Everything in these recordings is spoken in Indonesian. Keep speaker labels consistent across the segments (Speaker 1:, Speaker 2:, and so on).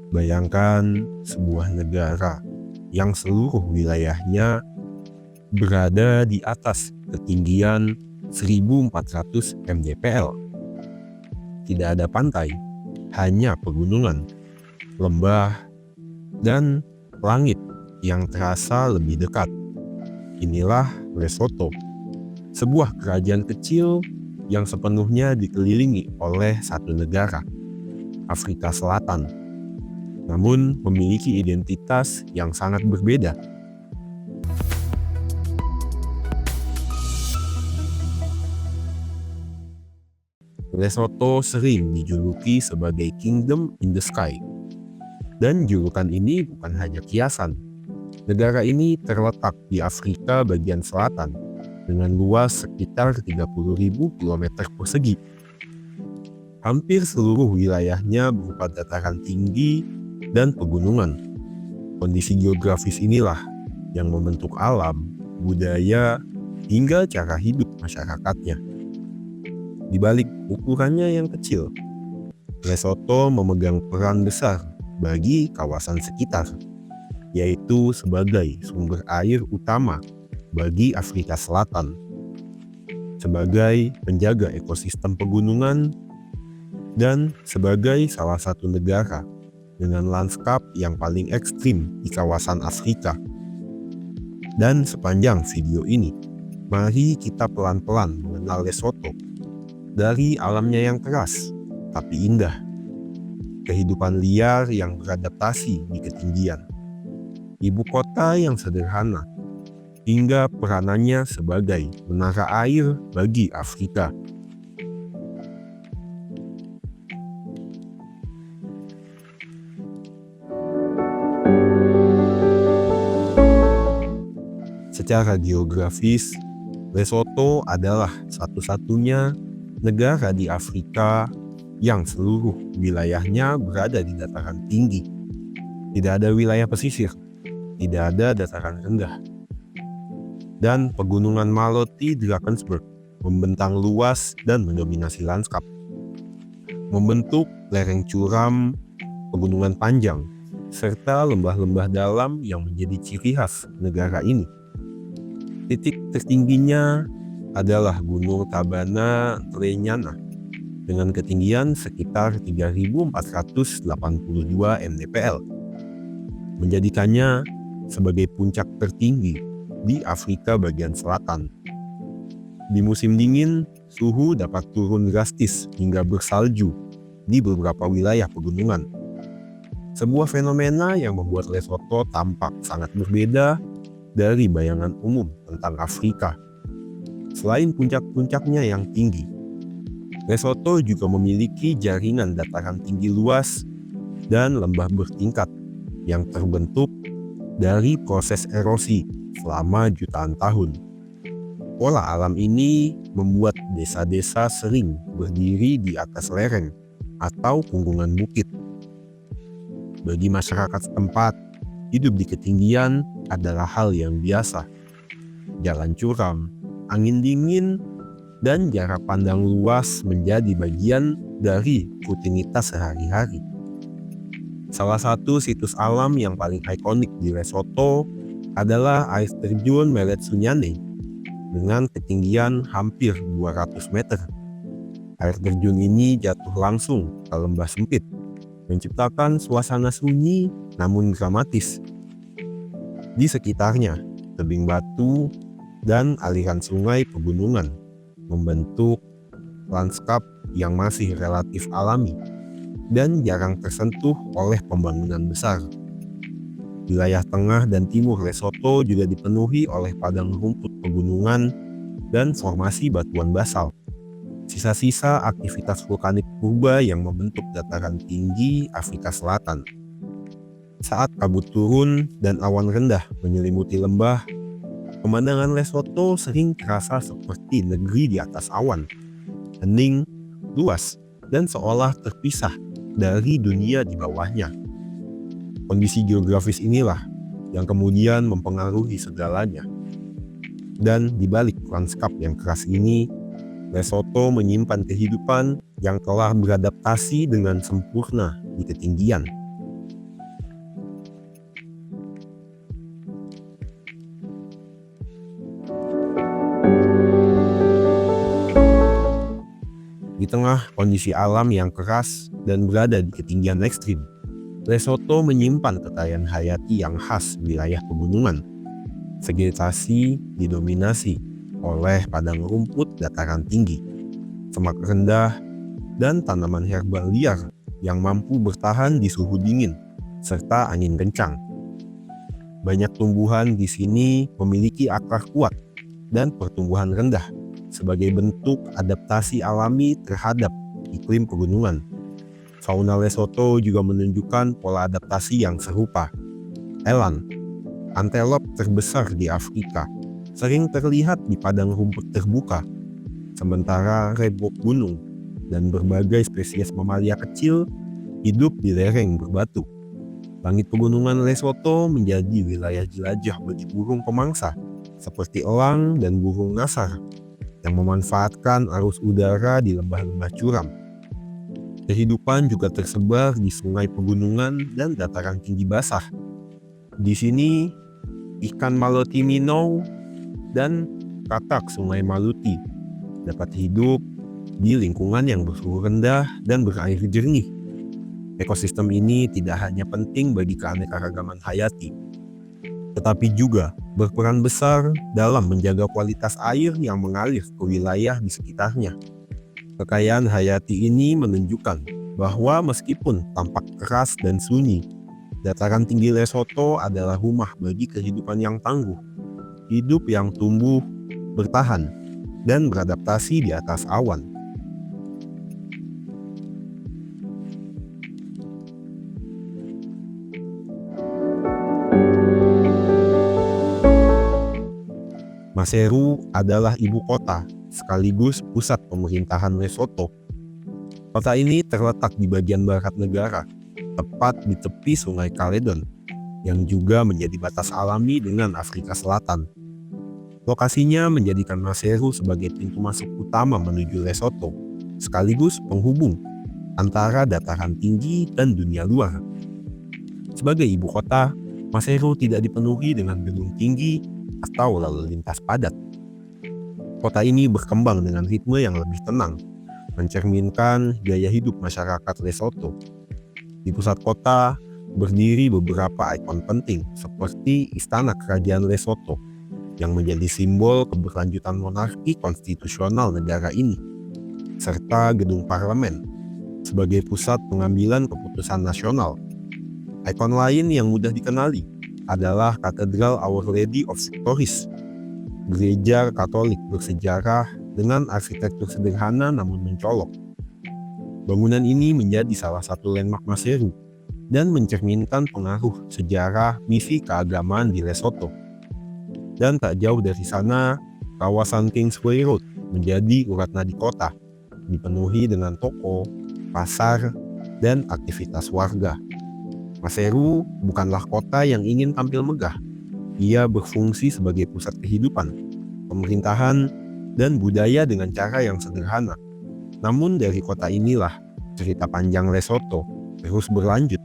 Speaker 1: Bayangkan sebuah negara yang seluruh wilayahnya berada di atas ketinggian 1400 mdpl. Tidak ada pantai, hanya pegunungan, lembah, dan langit yang terasa lebih dekat. Inilah Lesotho, sebuah kerajaan kecil yang sepenuhnya dikelilingi oleh satu negara, Afrika Selatan, namun memiliki identitas yang sangat berbeda. Lesotho sering dijuluki sebagai Kingdom in the Sky. Dan julukan ini bukan hanya kiasan. Negara ini terletak di Afrika bagian selatan dengan luas sekitar 30.000 km persegi. Hampir seluruh wilayahnya berupa dataran tinggi dan pegunungan. Kondisi geografis inilah yang membentuk alam, budaya, hingga cara hidup masyarakatnya. Di balik ukurannya yang kecil, Lesotho memegang peran besar bagi kawasan sekitar, yaitu sebagai sumber air utama bagi Afrika Selatan, sebagai penjaga ekosistem pegunungan, dan sebagai salah satu negara dengan lanskap yang paling ekstrim di kawasan Afrika. Dan sepanjang video ini, mari kita pelan-pelan mengenal Lesotho dari alamnya yang keras tapi indah, kehidupan liar yang beradaptasi di ketinggian, ibu kota yang sederhana, hingga peranannya sebagai menara air bagi Afrika. Secara geografis, Lesotho adalah satu-satunya negara di Afrika yang seluruh wilayahnya berada di dataran tinggi. Tidak ada wilayah pesisir, tidak ada dataran rendah. Dan pegunungan Maloti Drakensberg membentang luas dan mendominasi lanskap, membentuk lereng curam, pegunungan panjang, serta lembah-lembah dalam yang menjadi ciri khas negara ini. Titik tertingginya adalah Gunung Tabana Lenyana dengan ketinggian sekitar 3.482 mdpl, menjadikannya sebagai puncak tertinggi di Afrika bagian selatan. Di musim dingin, suhu dapat turun drastis hingga bersalju di beberapa wilayah pegunungan. Sebuah fenomena yang membuat Lesotho tampak sangat berbeda dari bayangan umum tentang Afrika. Selain puncak-puncaknya yang tinggi, Lesotho juga memiliki jaringan dataran tinggi luas dan lembah bertingkat yang terbentuk dari proses erosi selama jutaan tahun. Pola alam ini membuat desa-desa sering berdiri di atas lereng atau punggungan bukit. Bagi masyarakat setempat, hidup di ketinggian adalah hal yang biasa. Jalan curam, angin dingin, dan jarak pandang luas menjadi bagian dari rutinitas sehari-hari. Salah satu situs alam yang paling ikonik di Lesotho adalah air terjun Meletsunyane dengan ketinggian hampir 200 meter. Air terjun ini jatuh langsung ke lembah sempit, menciptakan suasana sunyi namun dramatis. Di sekitarnya, tebing batu dan aliran sungai pegunungan membentuk lanskap yang masih relatif alami dan jarang tersentuh oleh pembangunan besar. Wilayah tengah dan timur Lesotho juga dipenuhi oleh padang rumput pegunungan dan formasi batuan basalt, sisa-sisa aktivitas vulkanik purba yang membentuk dataran tinggi Afrika Selatan. Saat kabut turun dan awan rendah menyelimuti lembah, pemandangan Lesotho sering terasa seperti negeri di atas awan, hening, luas, dan seolah terpisah dari dunia di bawahnya. Kondisi geografis inilah yang kemudian mempengaruhi segalanya. Dan di balik lanskap yang keras ini, Lesotho menyimpan kehidupan yang telah beradaptasi dengan sempurna di ketinggian. tengah kondisi alam yang keras dan berada di ketinggian ekstrim, Lesotho menyimpan kekayaan hayati yang khas wilayah pegunungan. Vegetasi didominasi oleh padang rumput dataran tinggi, semak rendah, dan tanaman herbal liar yang mampu bertahan di suhu dingin serta angin kencang. Banyak tumbuhan di sini memiliki akar kuat dan pertumbuhan rendah sebagai bentuk adaptasi alami terhadap iklim pegunungan. Fauna Lesotho juga menunjukkan pola adaptasi yang serupa. Eland, antelop terbesar di Afrika, sering terlihat di padang rumput terbuka, sementara rebok gunung dan berbagai spesies mamalia kecil hidup di lereng berbatu. Langit pegunungan Lesotho menjadi wilayah jelajah bagi burung pemangsa seperti elang dan burung nasar yang memanfaatkan arus udara di lembah-lembah curam. Kehidupan juga tersebar di sungai pegunungan dan dataran tinggi basah. Di sini, ikan Maloti Minnow dan katak sungai Maluti dapat hidup di lingkungan yang bersuhu rendah dan berair jernih. Ekosistem ini tidak hanya penting bagi keanekaragaman hayati, tetapi juga berperan besar dalam menjaga kualitas air yang mengalir ke wilayah di sekitarnya. Kekayaan hayati ini menunjukkan bahwa meskipun tampak keras dan sunyi, dataran tinggi Lesotho adalah rumah bagi kehidupan yang tangguh, hidup yang tumbuh, bertahan, dan beradaptasi di atas awan. Maseru adalah ibu kota sekaligus pusat pemerintahan Lesotho. Kota ini terletak di bagian barat negara, tepat di tepi Sungai Caledon, yang juga menjadi batas alami dengan Afrika Selatan. Lokasinya menjadikan Maseru sebagai pintu masuk utama menuju Lesotho, sekaligus penghubung antara dataran tinggi dan dunia luar. Sebagai ibu kota, Maseru tidak dipenuhi dengan gedung tinggi atau lalu lintas padat. Kota ini berkembang dengan ritme yang lebih tenang, mencerminkan gaya hidup masyarakat Lesotho. Di pusat kota berdiri beberapa ikon penting seperti Istana Kerajaan Lesotho yang menjadi simbol keberlanjutan monarki konstitusional negara ini, serta gedung parlemen sebagai pusat pengambilan keputusan nasional. Ikon lain yang mudah dikenali adalah Katedral Our Lady of Victories, gereja Katolik bersejarah dengan arsitektur sederhana namun mencolok. Bangunan ini menjadi salah satu landmark Maseru dan mencerminkan pengaruh sejarah misi keagamaan di Lesotho. Dan tak jauh dari sana, kawasan Kingsway Road menjadi urat nadi kota, dipenuhi dengan toko, pasar, dan aktivitas warga. Maseru bukanlah kota yang ingin tampil megah. Ia berfungsi sebagai pusat kehidupan, pemerintahan, dan budaya dengan cara yang sederhana. Namun dari kota inilah cerita panjang Lesotho terus berlanjut.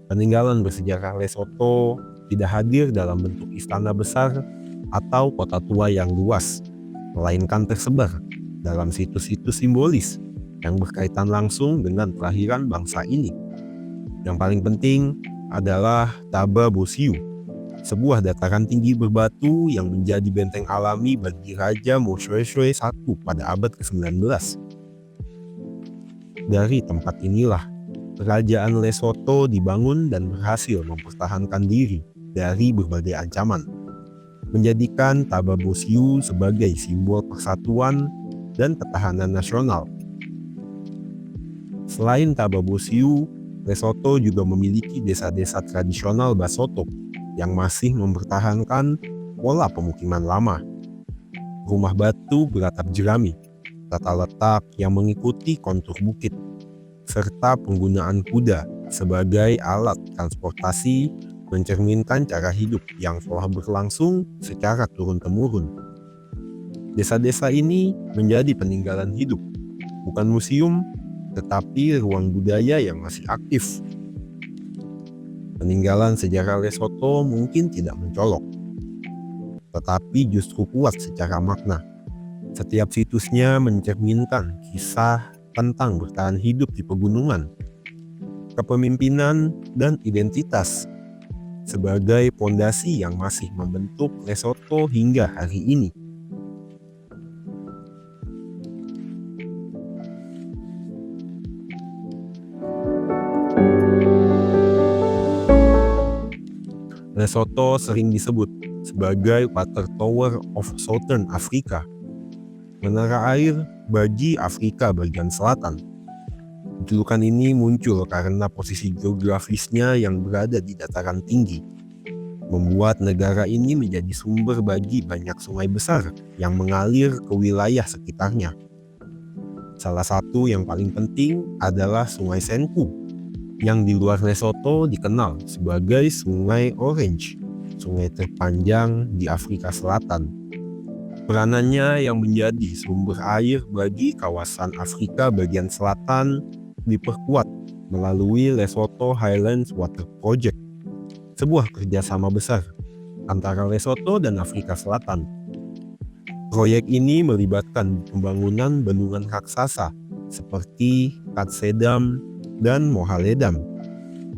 Speaker 1: Peninggalan bersejarah Lesotho tidak hadir dalam bentuk istana besar atau kota tua yang luas, melainkan tersebar dalam situs-situs simbolis yang berkaitan langsung dengan kelahiran bangsa ini. Yang paling penting adalah Taba Bosiu, sebuah dataran tinggi berbatu yang menjadi benteng alami bagi Raja Moshoeshoe I pada abad ke-19. Dari tempat inilah, kerajaan Lesotho dibangun dan berhasil mempertahankan diri dari berbagai ancaman, menjadikan Taba Bosiu sebagai simbol persatuan dan ketahanan nasional. Selain Taba Bosiu, Lesotho juga memiliki desa-desa tradisional Basotho yang masih mempertahankan pola pemukiman lama. Rumah batu beratap jerami, tata letak yang mengikuti kontur bukit, serta penggunaan kuda sebagai alat transportasi mencerminkan cara hidup yang telah berlangsung secara turun-temurun. Desa-desa ini menjadi peninggalan hidup, bukan museum, tetapi ruang budaya yang masih aktif. Peninggalan sejarah Lesotho mungkin tidak mencolok, tetapi justru kuat secara makna. Setiap situsnya mencerminkan kisah tentang bertahan hidup di pegunungan, kepemimpinan, dan identitas sebagai pondasi yang masih membentuk Lesotho hingga hari ini. Lesotho sering disebut sebagai Water Tower of Southern Africa, menara air bagi Afrika bagian selatan. Julukan ini muncul karena posisi geografisnya yang berada di dataran tinggi, membuat negara ini menjadi sumber bagi banyak sungai besar yang mengalir ke wilayah sekitarnya. Salah satu yang paling penting adalah Sungai Senku, yang di luar Lesotho dikenal sebagai Sungai Orange, sungai terpanjang di Afrika Selatan. Peranannya yang menjadi sumber air bagi kawasan Afrika bagian selatan diperkuat melalui Lesotho Highlands Water Project, sebuah kerjasama besar antara Lesotho dan Afrika Selatan. Proyek ini melibatkan pembangunan bendungan raksasa seperti Katsedam dan Mohaledam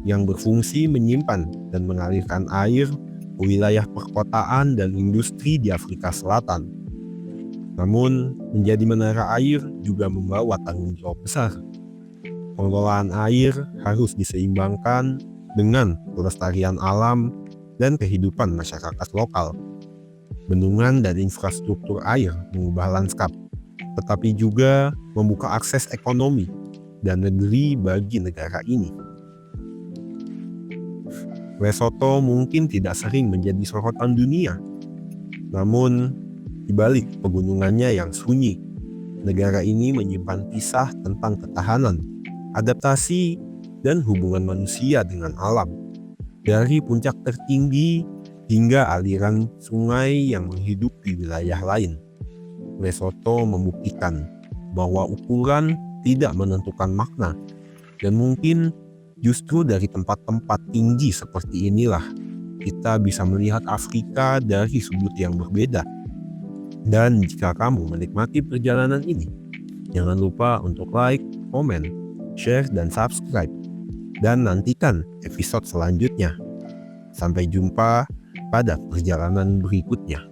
Speaker 1: yang berfungsi menyimpan dan mengalirkan air ke wilayah perkotaan dan industri di Afrika Selatan. Namun, menjadi menara air juga membawa tanggung jawab besar. Pengelolaan air harus diseimbangkan dengan kelestarian alam dan kehidupan masyarakat lokal. Bendungan dan infrastruktur air mengubah lanskap, tetapi juga membuka akses ekonomi dan negeri bagi negara ini. Lesotho mungkin tidak sering menjadi sorotan dunia, namun di balik pegunungannya yang sunyi, negara ini menyimpan kisah tentang ketahanan, adaptasi, dan hubungan manusia dengan alam. Dari puncak tertinggi hingga aliran sungai yang menghidupi wilayah lain, Lesotho membuktikan bahwa ukuran tidak menentukan makna, dan mungkin justru dari tempat-tempat tinggi seperti inilah kita bisa melihat Afrika dari sudut yang berbeda. Dan jika kamu menikmati perjalanan ini, jangan lupa untuk like, komen, share, dan subscribe. Dan nantikan episode selanjutnya. Sampai jumpa pada perjalanan berikutnya.